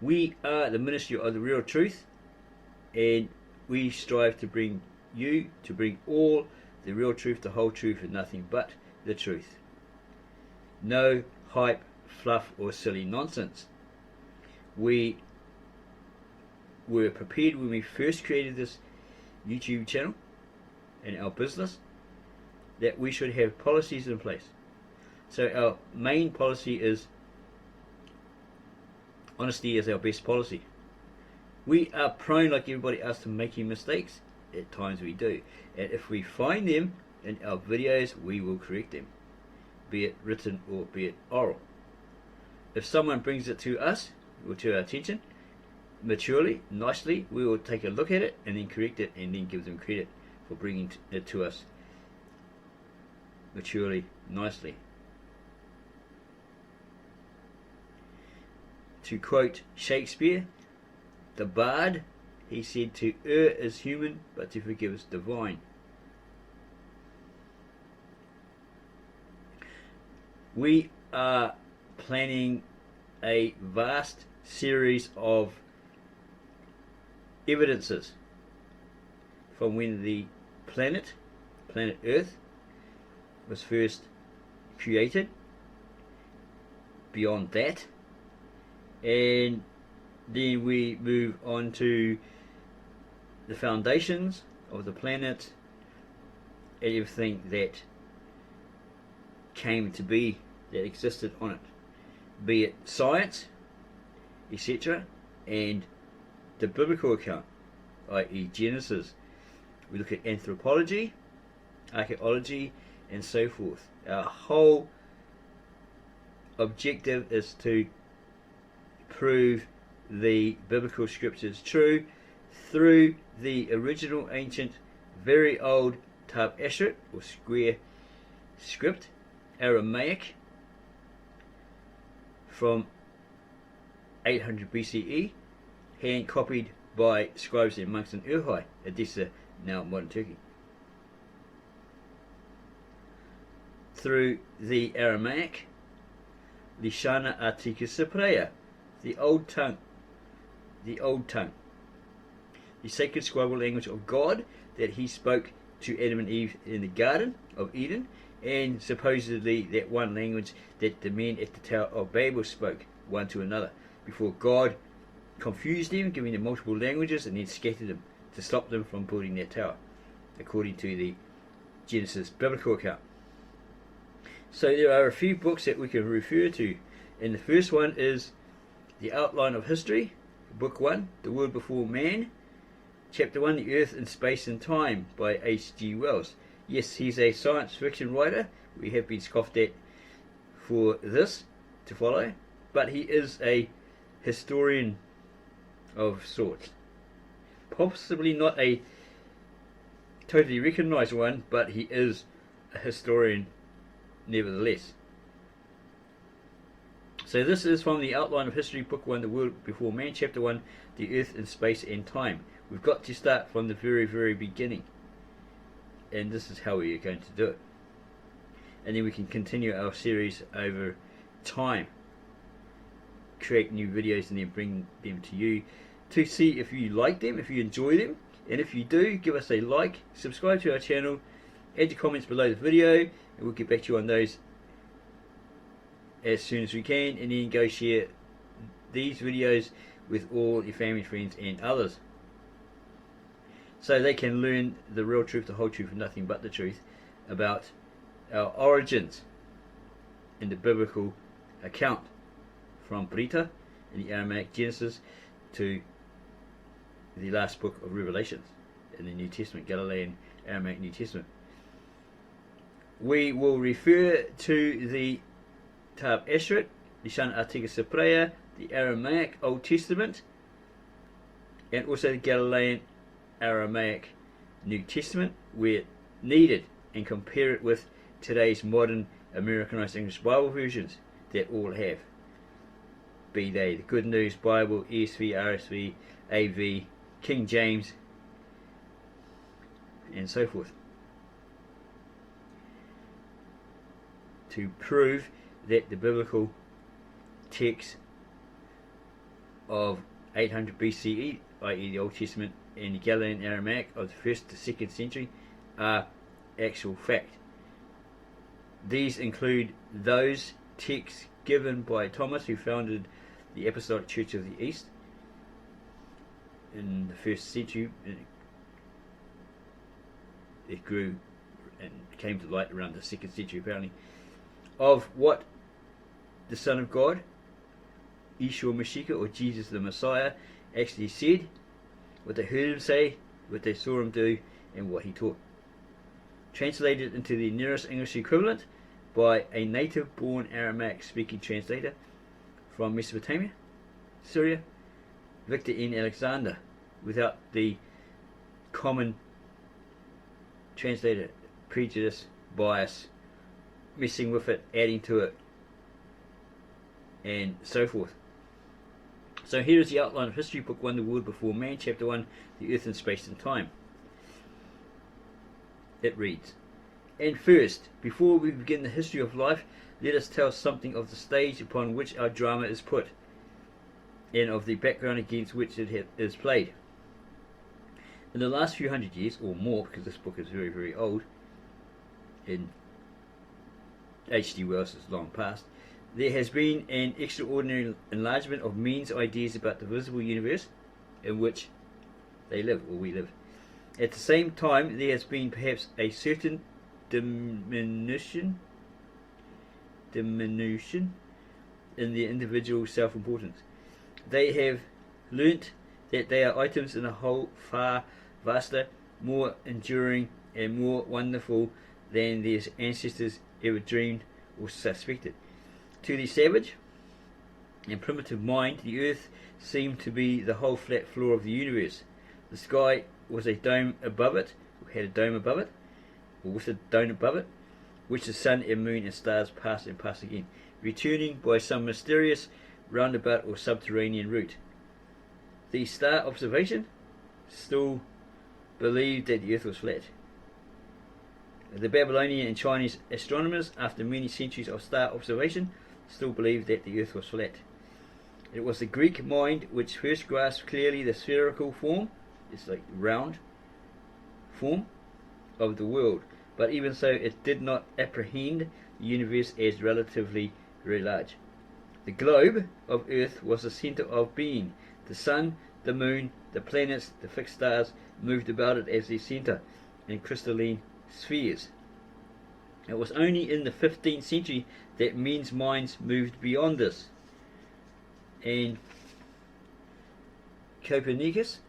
We are the ministry of the real truth, and we strive to bring all the real truth, the whole truth, and nothing but the truth. No hype, fluff, or silly nonsense. We were prepared when we first created this YouTube channel and our business that we should have policies in place. So our main policy is honesty is our best policy. We are prone, like everybody else, to making mistakes. At times we do, and if we find them in our videos, we will correct them, be it written or be it oral. If someone brings it to us or to our attention maturely, nicely, we will take a look at it and then correct it, and then give them credit for bringing it to us maturely, nicely. To quote Shakespeare, the bard, he said, to err is human, but to forgive is divine. We are planning a vast series of evidences from when the planet Earth, was first created, beyond that, and then we move on to the foundations of the planet and everything that came to be, that existed on it, be it science, etc., and the biblical account, i.e. Genesis. We look at anthropology, archaeology, and so forth. Our whole objective is to prove the biblical scriptures true through the original ancient, very old tab ashrit, or square script, Aramaic, from 800 BCE, hand copied by scribes and monks in Urhai, Edessa, now modern Turkey. Through the Aramaic, Lishana Artica Cypraea, the old tongue, the sacred scribal language of God that he spoke to Adam and Eve in the Garden of Eden, and supposedly that one language that the men at the Tower of Babel spoke one to another, before God confused them, giving them multiple languages, and then scattered them to stop them from building their tower, according to the Genesis biblical account. So there are a few books that we can refer to, and the first one is The Outline of History, Book 1, The World Before Man, Chapter 1, The Earth in Space and Time, by H.G. Wells. Yes, he's a science fiction writer. We have been scoffed at for this to follow, but he is a historian of sorts. Possibly not a totally recognized one, but he is a historian nevertheless. So this is from The Outline of History, Book 1, The World Before Man, Chapter 1, The Earth in Space and Time. We've got to start from the very, very beginning, and this is how we are going to do it. And then we can continue our series over time, create new videos, and then bring them to you to see if you like them, if you enjoy them. And if you do, give us a like, subscribe to our channel, add your comments below the video, and we'll get back to you on those as soon as we can, and then go share these videos with all your family, friends, and others, so they can learn the real truth, the whole truth, and nothing but the truth about our origins in the biblical account, from Brita in the Aramaic Genesis to the last book of Revelations in the New Testament, Galilean Aramaic New Testament. We will refer to the Tab Ashrit, Lishan Artica Cypraea, the Aramaic Old Testament, and also the Galilean Aramaic New Testament where needed, and compare it with today's modern Americanized English Bible versions that all have, be they the Good News Bible, ESV, RSV, AV, King James, and so forth, to prove that the biblical text of 800 BCE, i.e. the Old Testament, and the Galilean Aramaic of the 1st to 2nd century are actual fact. These include those texts given by Thomas, who founded the Apostolic Church of the East in the 1st century. It grew and came to light around the 2nd century apparently, of what the Son of God, Yeshua Mashiach, or Jesus the Messiah, actually said, what they heard him say, what they saw him do, and what he taught. Translated into the nearest English equivalent by a native-born Aramaic-speaking translator from Mesopotamia, Syria, Victor N. Alexander, without the common translator prejudice, bias, messing with it, adding to it, and so forth. So here is the outline of History, Book 1, The World Before Man, Chapter 1, The Earth in Space and Time. It reads, and first, before we begin the history of life, let us tell something of the stage upon which our drama is put, and of the background against which it is played. In the last few hundred years, or more, because this book is very, very old, and H.G. Wells is long past, there has been an extraordinary enlargement of men's ideas about the visible universe in which they live, or we live. At the same time, there has been perhaps a certain diminution in the individual's self-importance. They have learnt that they are items in a whole far vaster, more enduring, and more wonderful than their ancestors ever dreamed or suspected. To the savage and primitive mind, the earth seemed to be the whole flat floor of the universe. The sky was a dome above it, or had a dome above it, or with a dome above it, which the sun and moon and stars passed and passed again, returning by some mysterious roundabout or subterranean route. The star observation still believed that the earth was flat. The Babylonian and Chinese astronomers, after many centuries of star observation, still believed that the earth was flat. It was the Greek mind which first grasped clearly the spherical form, it's like round form, of the world, but even so it did not apprehend the universe as relatively very large. The globe of earth was the centre of being. The sun, the moon, the planets, the fixed stars moved about it as their centre in crystalline spheres. It was only in the 15th century that men's minds moved beyond this, and Copernicus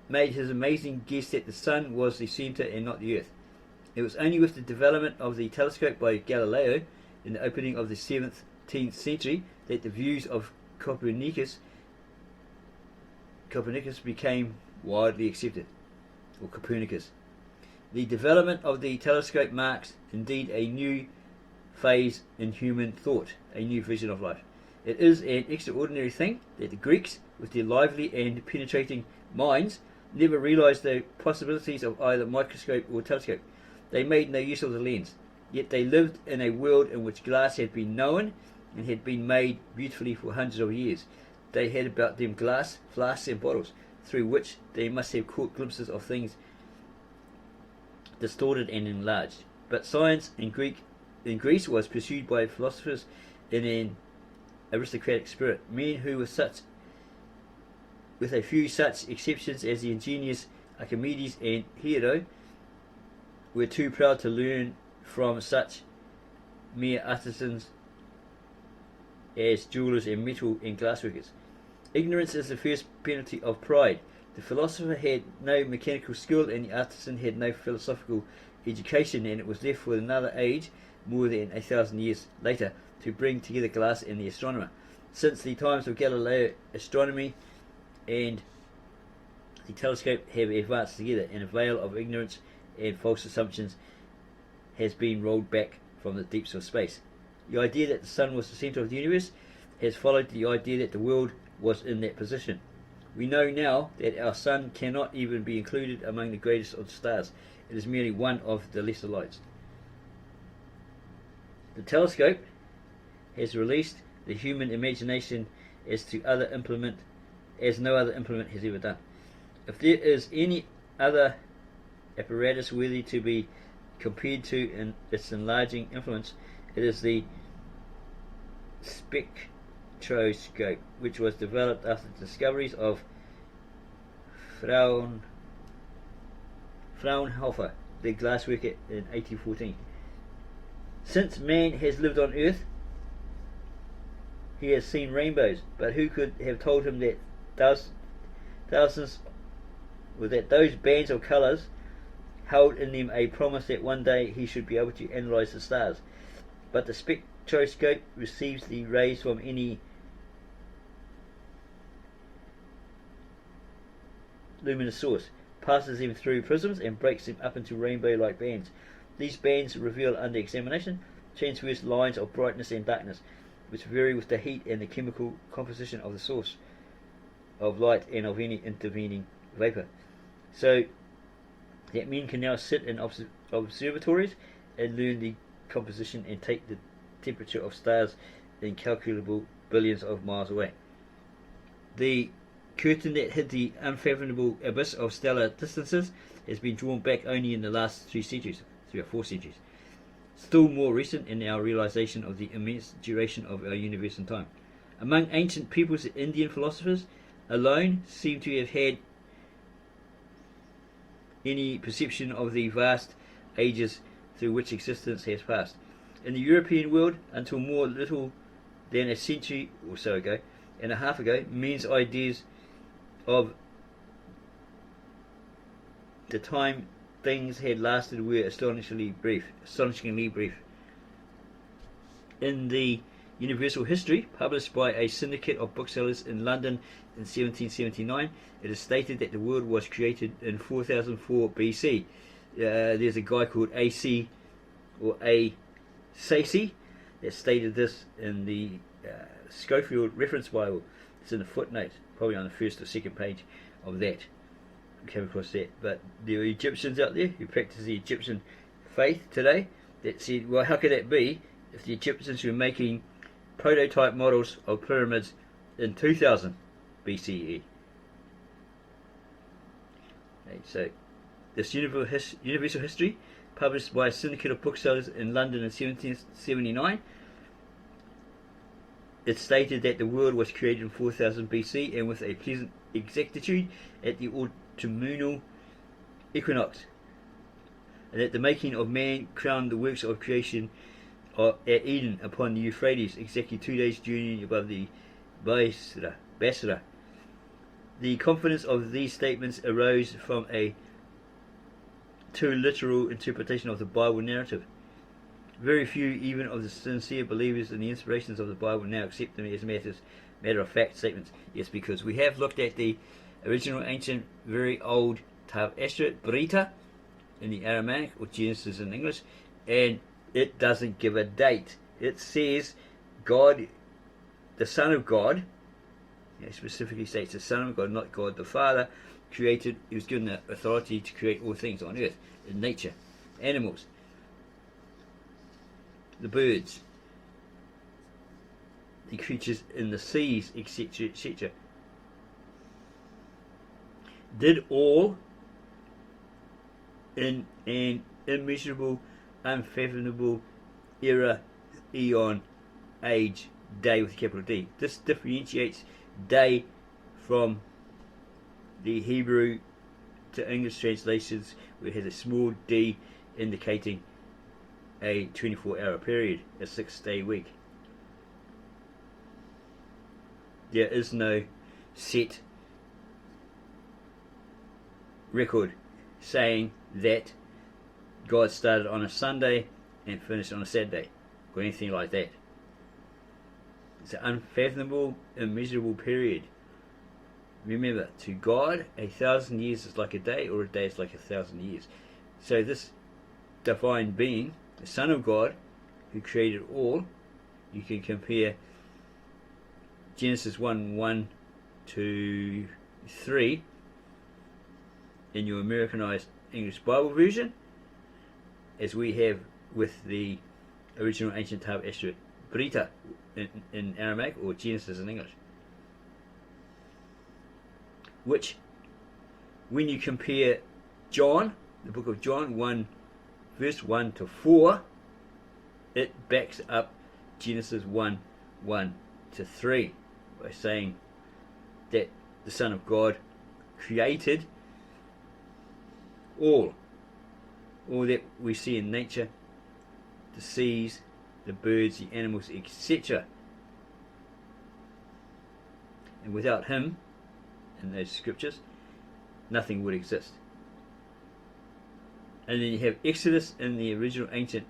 made his amazing guess that the sun was the centre and not the earth. It was only with the development of the telescope by Galileo in the opening of the 17th century that the views of Copernicus became widely accepted, or Copernicus. The development of the telescope marks indeed a new phase in human thought, a new vision of life. It is an extraordinary thing that the Greeks, with their lively and penetrating minds, never realized the possibilities of either microscope or telescope. They made no use of the lens, yet they lived in a world in which glass had been known and had been made beautifully for hundreds of years. They had about them glass, flasks and bottles, through which they must have caught glimpses of things distorted and enlarged. But science in Greece was pursued by philosophers in an aristocratic spirit, men who were such, with a few such exceptions as the ingenious Archimedes and Hero, were too proud to learn from such mere artisans as jewelers and metal and glassworkers. Ignorance is the first penalty of pride. The philosopher had no mechanical skill and the artisan had no philosophical education, and it was left for another age, more than 1,000 years later, to bring together glass and the astronomer. Since the times of Galileo, astronomy and the telescope have advanced together, and a veil of ignorance and false assumptions has been rolled back from the deeps of space. The idea that the sun was the centre of the universe has followed the idea that the world was in that position. We know now that our sun cannot even be included among the greatest of the stars. It is merely one of the lesser lights. The telescope has released the human imagination as no other implement has ever done. If there is any other apparatus worthy to be compared to in its enlarging influence, it is the spectroscope, which was developed after the discoveries of Fraunhofer, the glassworker, in 1814. Since man has lived on Earth, he has seen rainbows, but who could have told him that those bands of colours held in them a promise that one day he should be able to analyse the stars? But the spectroscope receives the rays from any luminous source, passes them through prisms, and breaks them up into rainbow-like bands. These bands reveal under examination transverse lines of brightness and darkness, which vary with the heat and the chemical composition of the source of light and of any intervening vapour. So that men can now sit in observatories and learn the composition and take the temperature of stars incalculable billions of miles away. The curtain that hid the unfathomable abyss of stellar distances has been drawn back only in the last 3 or 4 centuries, still more recent in our realization of the immense duration of our universe and time. Among ancient peoples, the Indian philosophers alone seem to have had any perception of the vast ages through which existence has passed. In the European world, until more little than a century or so ago, and a half ago, men's ideas of the time things had lasted were astonishingly brief. In the Universal History, published by a syndicate of booksellers in London in 1779, it is stated that the world was created in 4004 BC. There's a guy called A.C. or A. Sacy that stated this in the Schofield Reference Bible. It's in the footnote, probably on the first or second page of that. We came across that. But there are Egyptians out there who practice the Egyptian faith today that said, well, how could that be if the Egyptians were making prototype models of pyramids in 2000 BCE? Okay, so this Universal History, published by a syndicate of booksellers in London in 1779, it stated that the world was created in 4000 BC and with a pleasant exactitude at the autumnal equinox, and that the making of man crowned the works of creation at Eden upon the Euphrates, exactly 2 days' journey above the Basra. The confidence of these statements arose from a too literal interpretation of the Bible narrative. Very few, even of the sincere believers in the inspirations of the Bible, now accept them as matter of fact statements. Yes, because we have looked at the original ancient, very old Tav Esdra, Brita, in the Aramaic, or Genesis in English, and it doesn't give a date. It says God, the Son of God, it specifically states the Son of God, not God the Father, created. He was given the authority to create all things on earth, in nature, animals, the birds, the creatures in the seas, etc., etc. Did all in an immeasurable, unfathomable era, eon, age, day with a capital D. This differentiates day from the Hebrew to English translations, where it has a small d indicating a 24-hour period, a 6-day week. There is no set record saying that God started on a Sunday and finished on a Saturday, or anything like that. It's an unfathomable, immeasurable period. Remember, to God, 1,000 years is like a day, or a day is like 1,000 years. So this divine being, the Son of God, who created all, you can compare Genesis 1:1 to 3 in your Americanized English Bible version, as we have with the original ancient Tav Esdra Brita, in Aramaic, or Genesis in English. Which, when you compare John, the book of John 1 verse 1 to 4, it backs up Genesis 1 1 to 3 by saying that the Son of God created all that we see in nature, the seas, the birds, the animals, etc. And without him, in those scriptures, nothing would exist. And then you have Exodus in the original ancient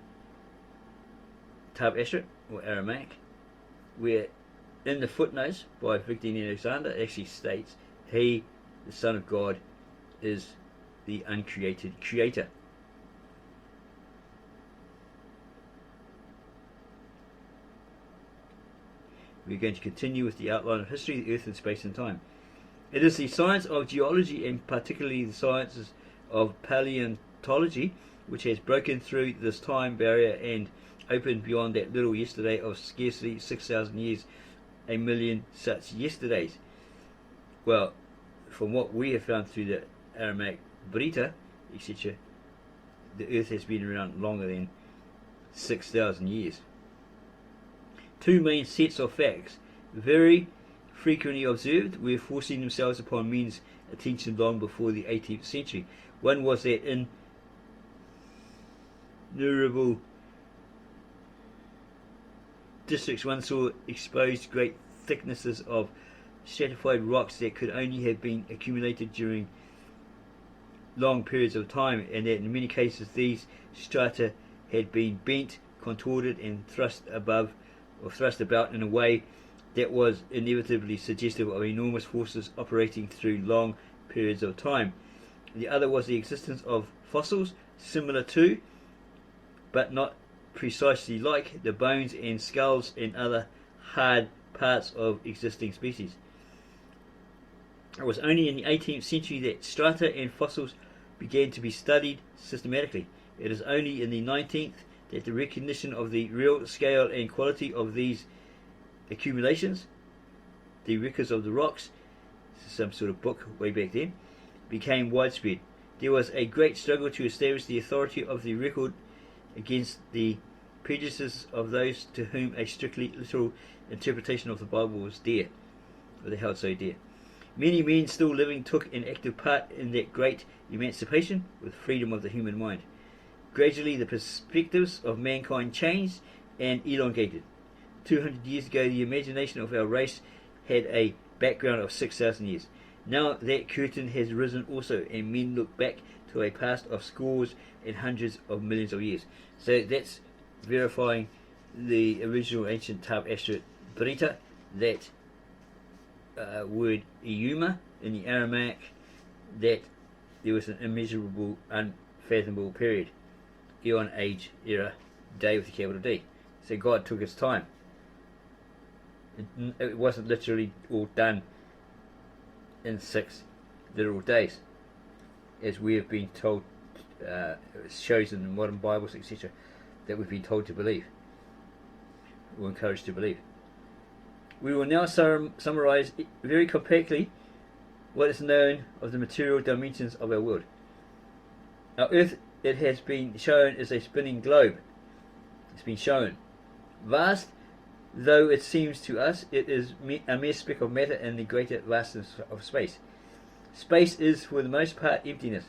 Tab Ashret, or Aramaic, where in the footnotes by Victor Alexander actually states he, the Son of God, is the uncreated creator. We're going to continue with the outline of history, the earth and space and time. It is the science of geology, and particularly the sciences of paleontology, which has broken through this time barrier and opened beyond that little yesterday of scarcely 6,000 years, a million such yesterdays. Well, from what we have found through the Aramaic Brita, etc., the earth has been around longer than 6,000 years. Two main sets of facts, very frequently observed, were forcing themselves upon men's attention long before the 18th century. One was that innumerable districts one saw exposed great thicknesses of stratified rocks that could only have been accumulated during long periods of time, and that in many cases these strata had been bent, contorted, and thrust about in a way that was inevitably suggestive of enormous forces operating through long periods of time. The other was the existence of fossils similar to, but not precisely like, the bones and skulls and other hard parts of existing species. It was only in the 18th century that strata and fossils began to be studied systematically. It is only in the 19th that the recognition of the real scale and quality of these accumulations, the records of the rocks, some sort of book way back then, became widespread. There was a great struggle to establish the authority of the record against the prejudices of those to whom a strictly literal interpretation of the Bible was dear, or they held so dear. Many men still living took an active part in that great emancipation with freedom of the human mind. Gradually the perspectives of mankind changed and elongated. 200 years ago the imagination of our race had a background of 6,000 years. Now that curtain has risen also, and men look back to a past of scores and hundreds of millions of years. So that's verifying the original ancient Tab Ashret Brita, that word Iuma in the Aramaic, that there was an immeasurable, unfathomable period, eon, age, era, day with a capital D. So God took his time. It wasn't literally all done in 6 literal days, as we have been told, shows in the modern Bibles, etc., that we've been told to believe, or encouraged to believe. We will now summarize very compactly what is known of the material dimensions of our world. Our Earth, it has been shown, is a spinning globe. It's been shown. Vast though it seems to us, it is a mere speck of matter in the greater vastness of space. Space is for the most part emptiness.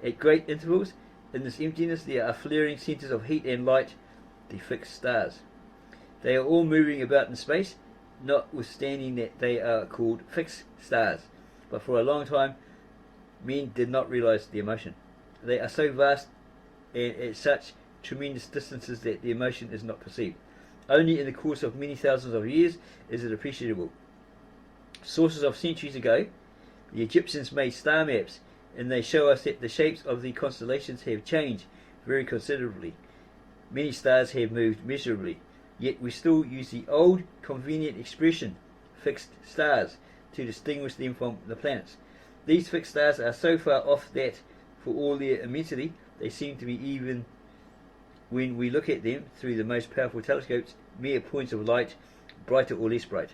At great intervals in this emptiness there are flaring centres of heat and light, the fixed stars. They are all moving about in space, notwithstanding that they are called fixed stars. But for a long time men did not realize their motion. They are so vast and at such tremendous distances that their motion is not perceived. Only in the course of many thousands of years is it appreciable. Sources of centuries ago, the Egyptians made star maps, and they show us that the shapes of the constellations have changed very considerably. Many stars have moved measurably, yet we still use the old convenient expression fixed stars to distinguish them from the planets. These fixed stars are so far off that, for all their immensity, they seem to be, even when we look at them through the most powerful telescopes, mere points of light brighter or less bright.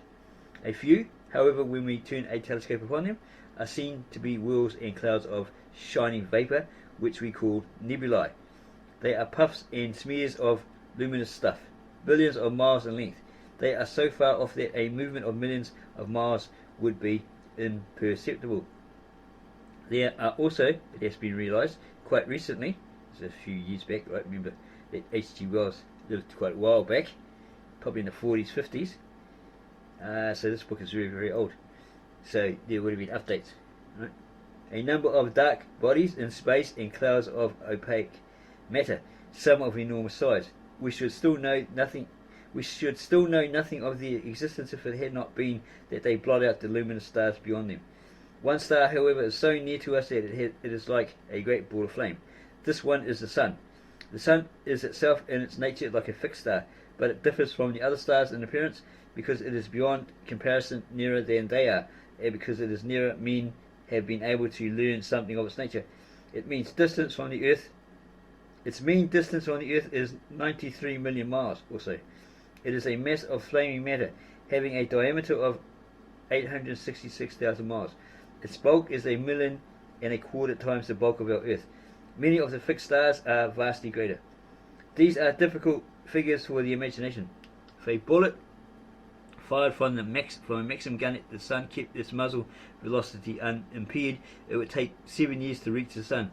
A few, however, when we turn a telescope upon them, are seen to be whirls and clouds of shining vapour, which we call nebulae. They are puffs and smears of luminous stuff, billions of miles in length. They are so far off that a movement of millions of miles would be imperceptible. There are also, it has been realised quite recently, it's a few years back, I remember that H.G. Wells lived quite a while back, probably in the 40s, 50s, so this book is very, very old. So there would have been updates. Right? A number of dark bodies in space and clouds of opaque matter, some of enormous size. We should still know nothing of their existence if it had not been that they blot out the luminous stars beyond them. One star, however, is so near to us that it is like a great ball of flame. This one is the Sun. The Sun is itself in its nature like a fixed star, but it differs from the other stars in appearance because it is beyond comparison nearer than they are, and because it is nearer, men have been able to learn something of its nature. Its mean distance from the Earth is 93 million miles or so. It is a mass of flaming matter, having a diameter of 866,000 miles. Its bulk is 1.25 million times the bulk of our Earth. Many of the fixed stars are vastly greater. These are difficult figures for the imagination. If a bullet fired from a Maxim gun at the Sun kept its muzzle velocity unimpeded, it would take 7 years to reach the Sun.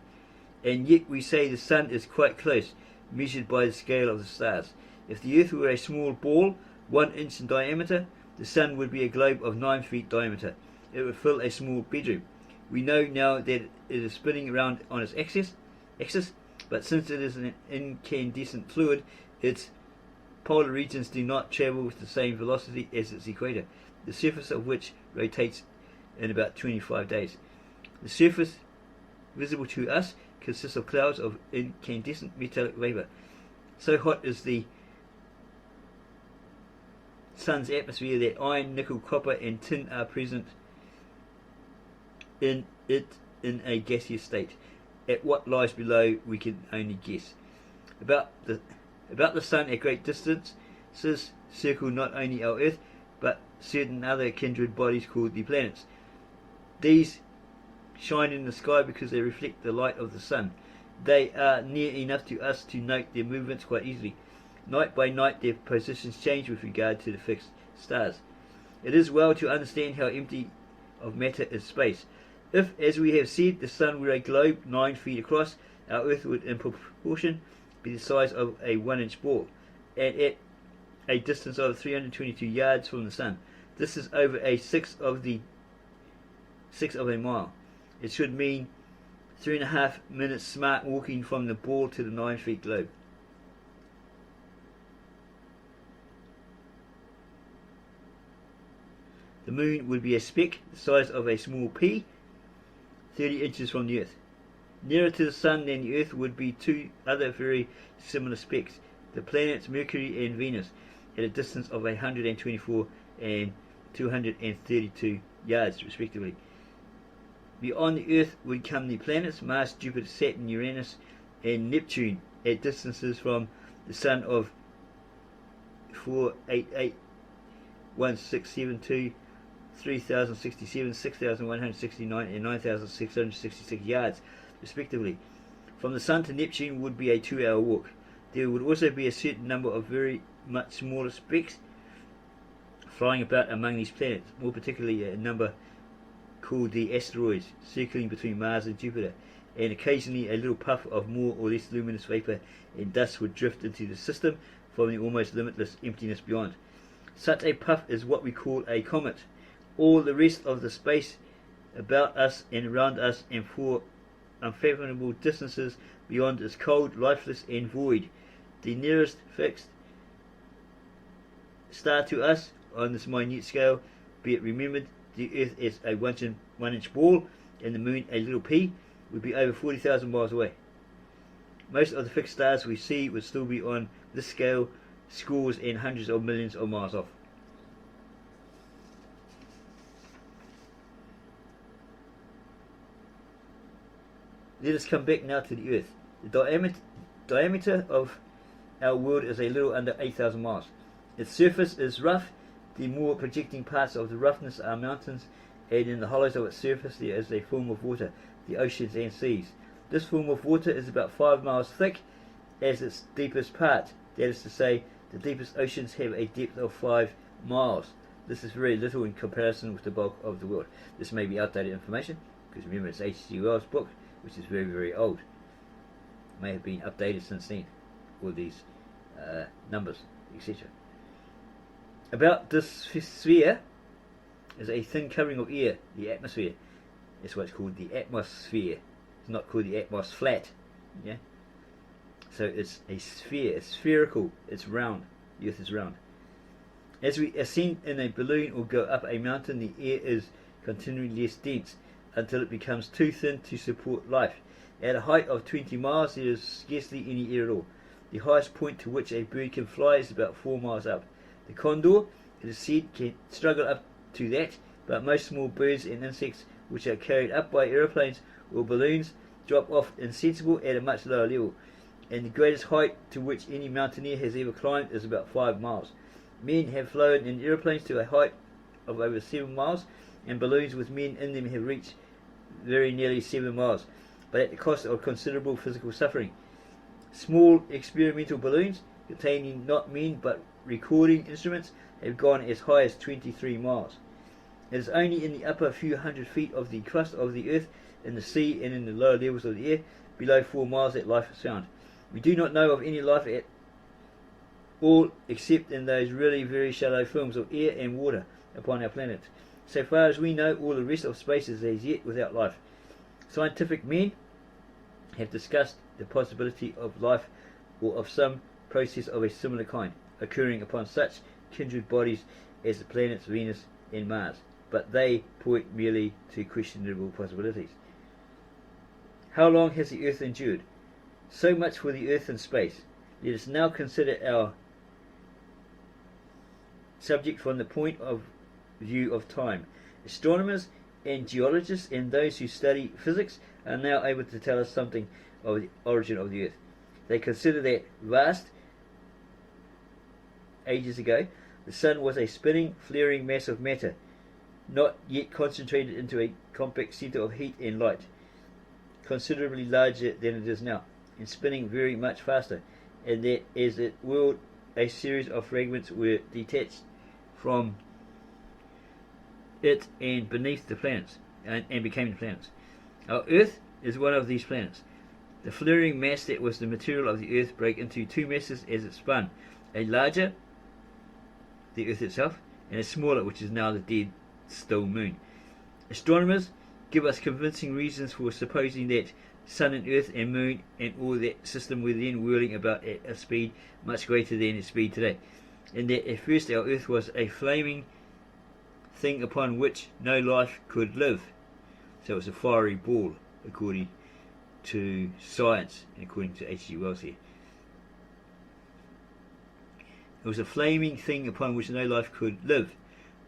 And yet we say the Sun is quite close, measured by the scale of the stars. If the Earth were a small ball, 1 inch in diameter, the Sun would be a globe of 9 feet diameter. It would fill a small bedroom. We know now that it is spinning around on its axis, but since it is an incandescent fluid, its polar regions do not travel with the same velocity as its equator, the surface of which rotates in about 25 days. The surface visible to us consists of clouds of incandescent metallic vapor. So hot is the Sun's atmosphere that iron, nickel, copper and tin are present in it in a gaseous state. At what lies below we can only guess. About the Sun at great distances circle not only our Earth but certain other kindred bodies called the planets. These shine in the sky because they reflect the light of the Sun. They are near enough to us to note their movements quite easily. Night by night their positions change with regard to the fixed stars. It is well to understand how empty of matter is space. If, as we have said, the Sun were a globe 9 feet across, our Earth would in proportion be the size of a 1 inch ball, and at a distance of 322 yards from the Sun. This is over a sixth of a mile. It should mean 3.5 minutes smart walking from the ball to the 9 feet globe. The Moon would be a speck the size of a small pea, 30 inches from the Earth. Nearer to the Sun than the Earth would be two other very similar specks, the planets Mercury and Venus, at a distance of 124 and 232 yards respectively. Beyond the Earth would come the planets Mars, Jupiter, Saturn, Uranus and Neptune at distances from the Sun of 488,1672, 3,067, 6,169 and 9,666 yards respectively. From the Sun to Neptune would be a 2-hour walk. There would also be a certain number of very much smaller specks flying about among these planets, more particularly a number called the asteroids, circling between Mars and Jupiter, and occasionally a little puff of more or less luminous vapour and dust would drift into the system from the almost limitless emptiness beyond. Such a puff is what we call a comet. All the rest of the space about us and around us and for unfathomable distances beyond is cold, lifeless and void. The nearest fixed star to us on this minute scale, be it remembered, the Earth is a 1 inch ball and the Moon a little pea, would be over 40,000 miles away. Most of the fixed stars we see would still be on this scale, scores and hundreds of millions of miles off. Let us come back now to the Earth. The diameter of our world is a little under 8,000 miles. Its surface is rough, The more projecting parts of the roughness are mountains, and in the hollows of its surface there is a film of water, the oceans and seas. This film of water is about 5 miles thick as its deepest part. That is to say, the deepest oceans have a depth of 5 miles. This is very little in comparison with the bulk of the world. This may be outdated information, because remember it's H.G. Wells' book, which is very, very old. It may have been updated since then, all these numbers, etc. About this sphere is a thin covering of air, the atmosphere. That's why it's called the atmosphere. It's not called the atmos flat. Yeah. So it's a sphere. It's spherical. It's round. The Earth is round. As we ascend in a balloon or go up a mountain, the air is continually less dense until it becomes too thin to support life. At a height of 20 miles, there is scarcely any air at all. The highest point to which a bird can fly is about 4 miles up. The condor, it is said, can struggle up to that, but most small birds and insects which are carried up by aeroplanes or balloons drop off insensible at a much lower level, and the greatest height to which any mountaineer has ever climbed is about 5 miles. Men have flown in aeroplanes to a height of over 7 miles, and balloons with men in them have reached very nearly 7 miles, but at the cost of considerable physical suffering. Small experimental balloons containing not men but recording instruments have gone as high as 23 miles. It is only in the upper few hundred feet of the crust of the earth, in the sea and in the lower levels of the air, below 4 miles, that life is found. We do not know of any life at all except in those really very shallow films of air and water upon our planet. So far as we know, all the rest of space is as yet without life. Scientific men have discussed the possibility of life or of some process of a similar kind occurring upon such kindred bodies as the planets Venus and Mars, but they point merely to questionable possibilities. How long has the Earth endured? So much for the Earth and space. Let us now consider our subject from the point of view of time. Astronomers and geologists and those who study physics are now able to tell us something of the origin of the Earth. They consider that vast ages ago, the Sun was a spinning, flaring mass of matter, not yet concentrated into a compact centre of heat and light, considerably larger than it is now, and spinning very much faster, and that as it whirled, a series of fragments were detached from it and beneath the planets, and became the planets. Our Earth is one of these planets. The flaring mass that was the material of the Earth broke into two masses as it spun, a larger, the Earth itself, and a smaller, which is now the dead, still Moon. Astronomers give us convincing reasons for supposing that Sun and Earth and Moon and all that system were then whirling about at a speed much greater than its speed today, and that at first our Earth was a flaming thing upon which no life could live. So it was a fiery ball, according to science and according to H.G. Wells here. It was a flaming thing upon which no life could live.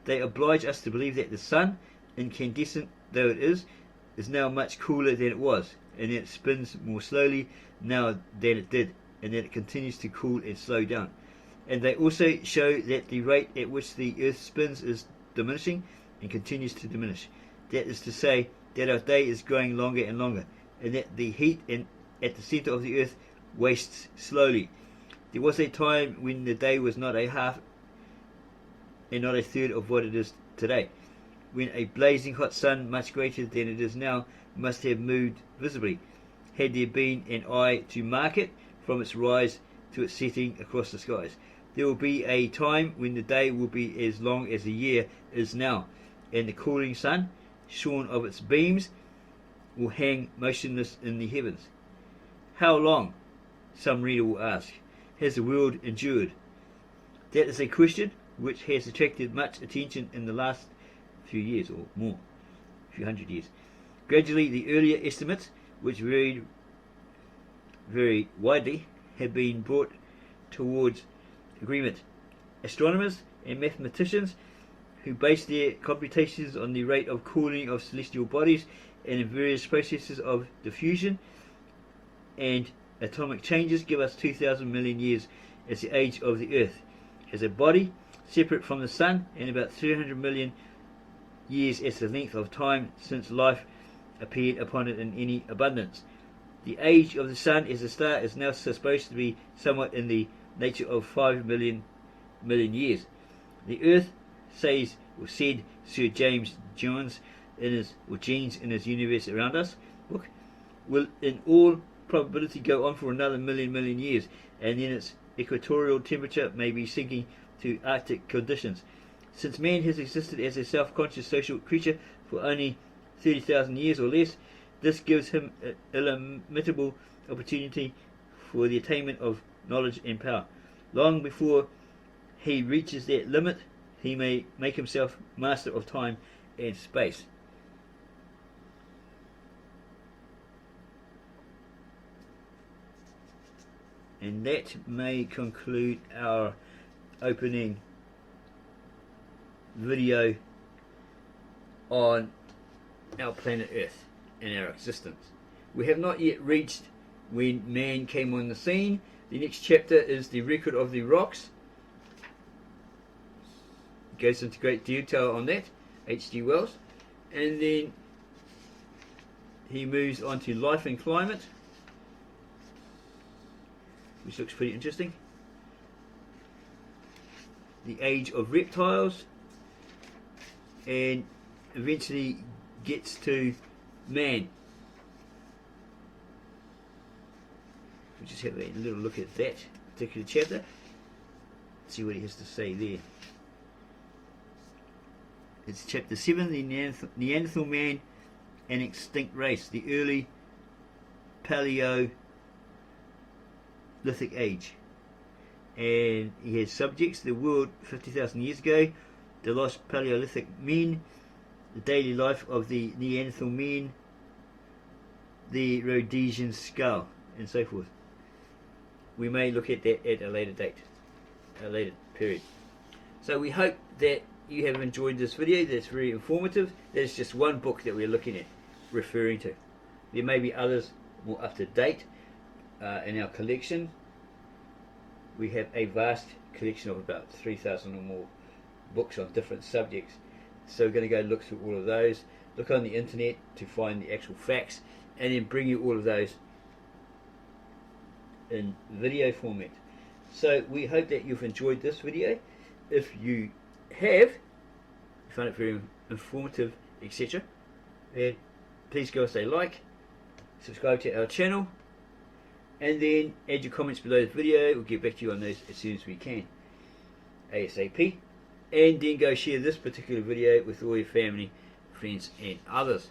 They oblige us to believe that the Sun, incandescent though it is now much cooler than it was, and that it spins more slowly now than it did, and that it continues to cool and slow down. And they also show that the rate at which the Earth spins is diminishing and continues to diminish. That is to say, that our day is growing longer and longer, and that the heat at the centre of the Earth wastes slowly. There was a time when the day was not a half and not a third of what it is today, when a blazing hot sun, much greater than it is now, must have moved visibly, had there been an eye to mark it from its rise to its setting across the skies. There will be a time when the day will be as long as a year is now, and the cooling sun, shorn of its beams, will hang motionless in the heavens. How long, some reader will ask, has the world endured? That is a question which has attracted much attention in the last few years, or more, a few hundred years. Gradually, the earlier estimates, which varied very widely, have been brought towards agreement. Astronomers and mathematicians who base their computations on the rate of cooling of celestial bodies and in various processes of diffusion and atomic changes give us 2,000 million years as the age of the Earth. As a body, separate from the Sun, and about 300 million years as the length of time since life appeared upon it in any abundance. The age of the Sun as a star is now supposed to be somewhat in the nature of 5 million years. The Earth, said Sir James Jones in his Universe Around Us book, will in all probability go on for another million years, and then its equatorial temperature may be sinking to Arctic conditions. Since man has existed as a self-conscious social creature for only 30,000 years or less, this gives him an illimitable opportunity for the attainment of knowledge and power. Long before he reaches that limit, he may make himself master of time and space. And that may conclude our opening video on our planet Earth and our existence. We have not yet reached when man came on the scene. The next chapter is the record of the rocks. It goes into great detail on that, H.G. Wells. And then he moves on to life and climate, which looks pretty interesting. The age of reptiles, and eventually gets to man. We'll just have a little look at that particular chapter, see what he has to say there. It's chapter 7, the Neanderthal man and extinct race, the early Paleolithic age. And he has subjects: the world 50,000 years ago, the lost Paleolithic men, the daily life of the Neanderthal men, the Rhodesian skull, and so forth. We may look at that at a later date, a later period. So we hope that you have enjoyed this video. That's very informative. That's just one book that we're looking at, referring to. There may be others more up to date in our collection. We have a vast collection of about 3,000 or more books on different subjects. So we're going to go look through all of those, look on the internet to find the actual facts, and then bring you all of those in video format. So we hope that you've enjoyed this video. If you have, you found it very informative, etc., then please give us a like, subscribe to our channel, and then add your comments below the video. We'll get back to you on those as soon as we can, ASAP. And then go share this particular video with all your family, friends and others.